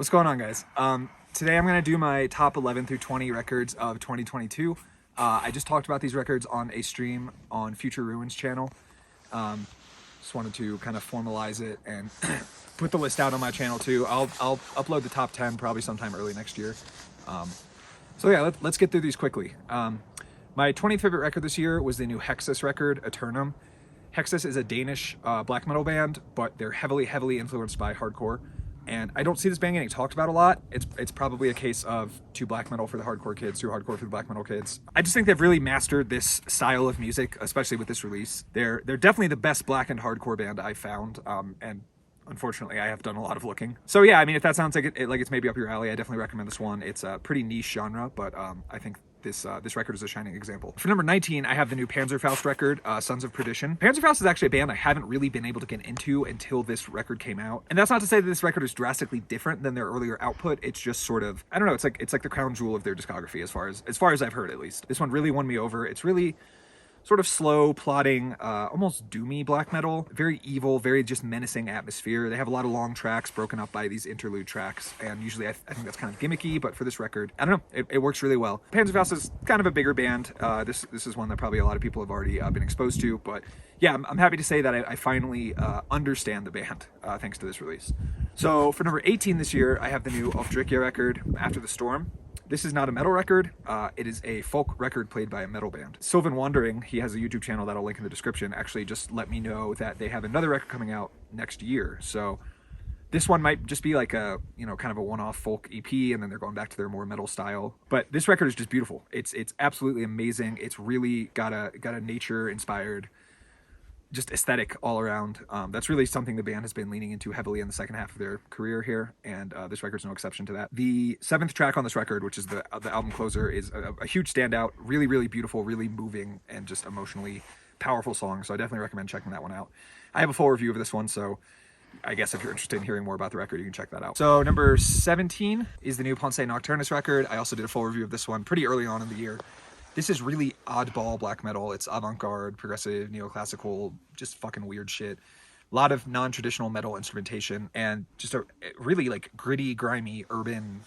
What's going on, guys? Today I'm going to do my top 11 through 20 records of 2022. I just talked about these records on a stream on Future Ruins channel. Just wanted to kind of formalize it and put the list out on my channel too. I'll upload the top 10 probably sometime early next year. So yeah, let's get through these quickly. My 20th favorite record this year was the new Hexis record, Aeternum. Hexis is a Danish black metal band, but they're heavily influenced by hardcore. And I don't see this band getting talked about a lot. It's probably a case of too black metal for the hardcore kids, too hardcore for the black metal kids. I just think they've really mastered this style of music, especially with this release. They're definitely the best black and hardcore band I've found, and unfortunately I have done a lot of looking. So yeah, I mean, if that sounds like it's maybe up your alley, I definitely recommend this one. It's a pretty niche genre, but I think this record is a shining example. For number 19, I have the new Panzerfaust record, Sons of Perdition. Panzerfaust is actually a band I haven't really been able to get into until this record came out. And that's not to say that this record is drastically different than their earlier output. It's just sort of, I don't know, it's like the crown jewel of their discography as far as I've heard, at least. This one really won me over. It's really sort of slow, plodding, almost doomy black metal. Very evil, very just menacing atmosphere. They have a lot of long tracks broken up by these interlude tracks, and usually I think that's kind of gimmicky, but for this record, I don't know, it works really well. Panzerfaust is kind of a bigger band. This is one that probably a lot of people have already been exposed to, but yeah, I'm happy to say that I finally understand the band thanks to this release. So for number 18 this year, I have the new Ofdrykkja record, After the Storm. This is not a metal record, it is a folk record played by a metal band. Sylvan Wandering, he has a YouTube channel that I'll link in the description, actually just let me know that they have another record coming out next year. So this one might just be like a, you know, kind of a one-off folk EP, and then they're going back to their more metal style. But this record is just beautiful. It's absolutely amazing. It's really got a nature-inspired, just aesthetic all around. That's really something the band has been leaning into heavily in the second half of their career here, and this record's no exception to that. The 7th track on this record, which is the album closer, is a huge standout. Really beautiful, really moving, and just emotionally powerful song, so I definitely recommend checking that one out. I have a full review of this one, so I guess if you're interested in hearing more about the record, you can check that out. So number 17 is the new Pensées Nocturnes record. I also did a full review of this one pretty early on in the year. This is really oddball black metal. It's avant-garde, progressive, neoclassical, just fucking weird shit. A lot of non-traditional metal instrumentation and just a really like gritty, grimy, urban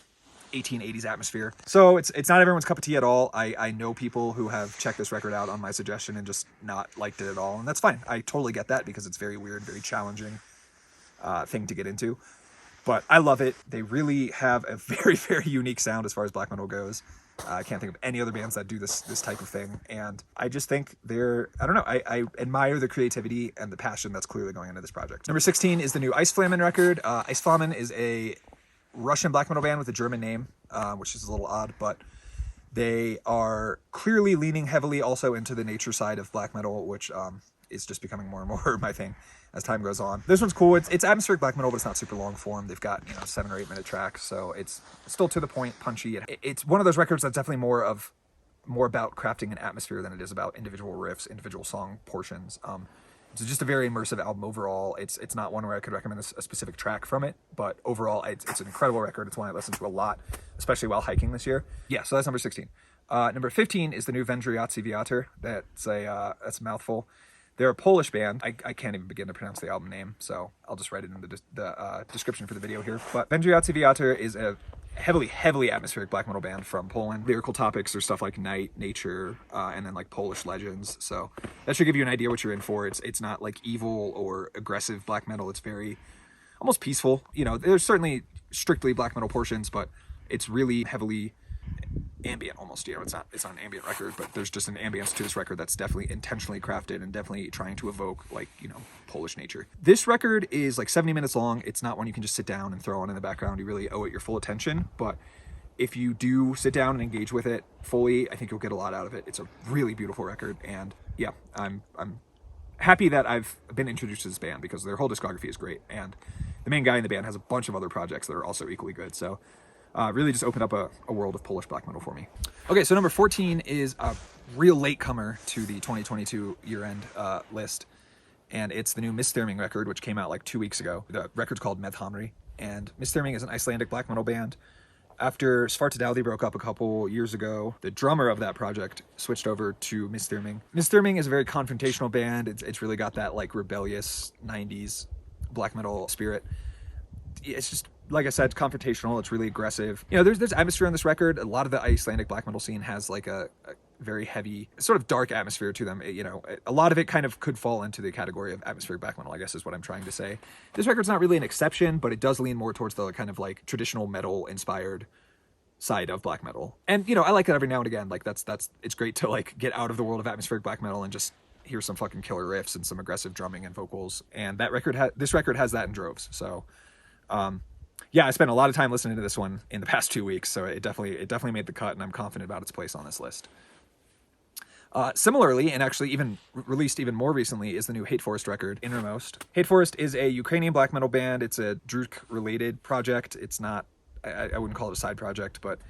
1880s atmosphere. So it's not everyone's cup of tea at all. I know people who have checked this record out on my suggestion and just not liked it at all, and that's fine. I totally get that because it's very weird, very challenging thing to get into. But I love it. They really have a very unique sound as far as black metal goes. I can't think of any other bands that do this type of thing, and I just think I don't know, I admire the creativity and the passion that's clearly going into this project. Number 16 is the new Eisflammen record. Eisflammen is a Russian black metal band with a German name, which is a little odd, but they are clearly leaning heavily also into the nature side of black metal, which is just becoming more and more my thing as time goes on. This one's cool. It's atmospheric black metal, but it's not super long form. They've got, 7 or 8 minute tracks, so it's still to the point, punchy. It's one of those records that's definitely more about crafting an atmosphere than it is about individual riffs, individual song portions. It's just a very immersive album overall. It's not one where I could recommend a specific track from it, but overall it's an incredible record. It's one I listened to a lot, especially while hiking this year. Yeah, so that's number 16. Number 15 is the new Wędrujacy Wiatr. That's a mouthful. They're a Polish band. I can't even begin to pronounce the album name, so I'll just write it in the description for the video here. But Wędrujacy Wiatr is a heavily atmospheric black metal band from Poland. Lyrical topics are stuff like night, nature, and then like Polish legends. So that should give you an idea what you're in for. It's not like evil or aggressive black metal. It's very almost peaceful. There's certainly strictly black metal portions, but it's really heavily ambient almost. It's not an ambient record, but there's just an ambience to this record that's definitely intentionally crafted and definitely trying to evoke like, Polish nature. This record is like 70 minutes long. It's not one you can just sit down and throw on in the background. You really owe it your full attention, but if you do sit down and engage with it fully, I think you'll get a lot out of it. It's a really beautiful record, and yeah, I'm happy that I've been introduced to this band because their whole discography is great, and the main guy in the band has a bunch of other projects that are also equally good. So really just opened up a world of Polish black metal for me. Okay, so number 14 is a real latecomer to the 2022 year-end list, and it's the new Mistherming record, which came out like 2 weeks ago. The record's called Hamri, and Mistherming is an Icelandic black metal band. After Svartadaldi broke up a couple years ago, the drummer of that project switched over to Misþyrming. Mistherming is a very confrontational band. It's really got that like rebellious 90s black metal spirit. It's just like I said, confrontational. It's really aggressive. You know, there's atmosphere on this record. A lot of the Icelandic black metal scene has like a very heavy, sort of dark atmosphere to them. You know, a lot of it kind of could fall into the category of atmospheric black metal, I guess is what I'm trying to say. This record's not really an exception, but it does lean more towards the kind of like traditional metal inspired side of black metal. And, you know, I like it every now and again. Like it's great to like get out of the world of atmospheric black metal and just hear some fucking killer riffs and some aggressive drumming and vocals. And this record has that in droves. So, yeah, I spent a lot of time listening to this one in the past 2 weeks, so it definitely made the cut, and I'm confident about its place on this list. Similarly, and actually even released even more recently, is the new Hate Forest record, Innermost. Hate Forest is a Ukrainian black metal band. It's a Druk-related project. It's not, I wouldn't call it a side project, but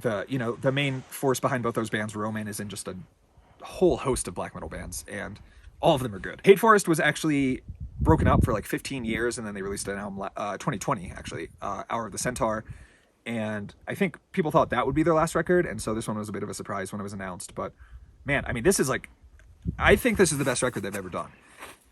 the main force behind both those bands, Roman, is in just a whole host of black metal bands, and all of them are good. Hate Forest was actually broken up for like 15 years, and then they released an album 2020 actually, Hour of the Centaur, and I think people thought that would be their last record, and so this one was a bit of a surprise when it was announced. But man, I mean, this is like, I think this is the best record they've ever done,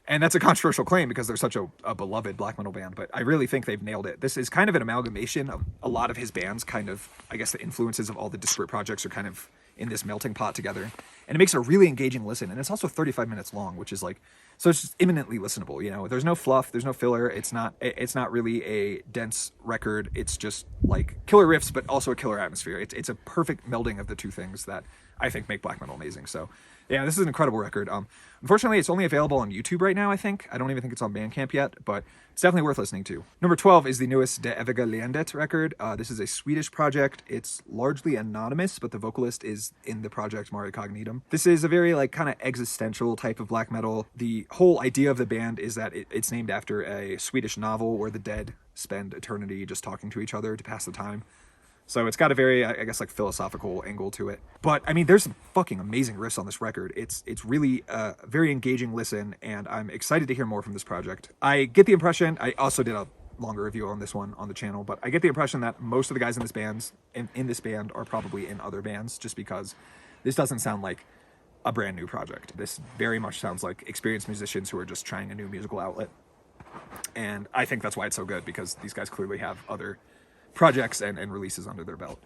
and that's a controversial claim because they're such a beloved black metal band, but I really think they've nailed it. This is kind of an amalgamation of a lot of his bands, kind of, I guess the influences of all the disparate projects are kind of in this melting pot together, and it makes a really engaging listen. And it's also 35 minutes long, which is like, so it's just imminently listenable. You know, there's no fluff, there's no filler. It's not really a dense record. It's just like killer riffs, but also a killer atmosphere. It's a perfect melding of the two things that I think make black metal amazing. So yeah, this is an incredible record. Unfortunately, it's only available on YouTube right now, I think. I don't even think it's on Bandcamp yet, but it's definitely worth listening to. Number 12 is the newest De Eviga Leendet record. This is a Swedish project. It's largely anonymous, but the vocalist is in the project Mari Cognito. This is a very like kind of existential type of black metal. The whole idea of the band is that it's named after a Swedish novel where the dead spend eternity just talking to each other to pass the time. So it's got a very, I guess, like philosophical angle to it. But I mean, there's some fucking amazing riffs on this record. It's really a very engaging listen, and I'm excited to hear more from this project. I get the impression, I also did a longer review on this one on the channel, but I get the impression that most of the guys in this band are probably in other bands, just because this doesn't sound like a brand new project. This very much sounds like experienced musicians who are just trying a new musical outlet. And I think that's why it's so good, because these guys clearly have other projects and releases under their belt.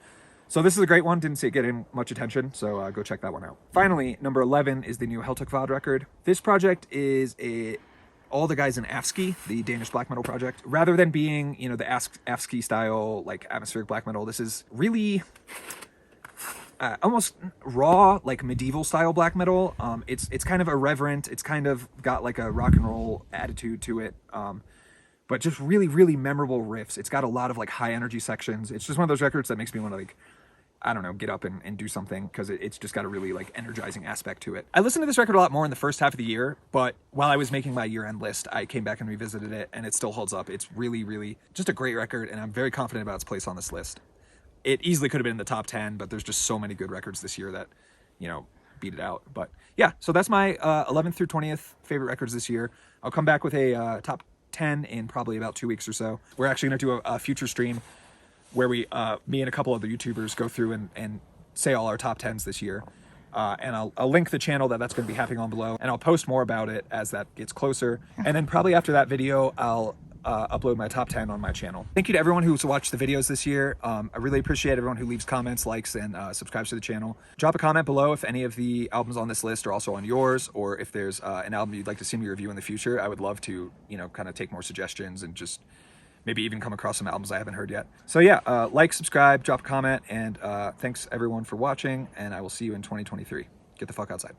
So this is a great one. Didn't see it getting much attention, so go check that one out. Finally, number 11 is the new Heltekvad record. This project is all the guys in ASCII, the Danish black metal project. Rather than being, you know, the ASCII style, like atmospheric black metal, this is really almost raw, like medieval style black metal. It's kind of irreverent. It's kind of got like a rock and roll attitude to it. But just really, really memorable riffs. It's got a lot of like high energy sections. It's just one of those records that makes me want to like, I don't know, get up and do something, because it's just got a really like energizing aspect to it. I listened to this record a lot more in the first half of the year, but while I was making my year-end list, I came back and revisited it, and it still holds up. It's really, really just a great record, and I'm very confident about its place on this list. It easily could have been in the top 10, but there's just so many good records this year that, you know, beat it out. But yeah, so that's my 11th through 20th favorite records this year. I'll come back with a top 10 in probably about 2 weeks or so. We're actually going to do a future stream where me and a couple other YouTubers go through and say all our top 10s this year. And I'll link the channel that's going to be happening on below, and I'll post more about it as that gets closer. And then probably after that video, I'll upload my top 10 on my channel. Thank you to everyone who's watched the videos this year. I really appreciate everyone who leaves comments, likes, and subscribes to the channel. Drop a comment below if any of the albums on this list are also on yours, or if there's an album you'd like to see me review in the future. I would love to, you know, kind of take more suggestions and just maybe even come across some albums I haven't heard yet. So yeah, like, subscribe, drop a comment, and thanks everyone for watching, and I will see you in 2023. Get the fuck outside.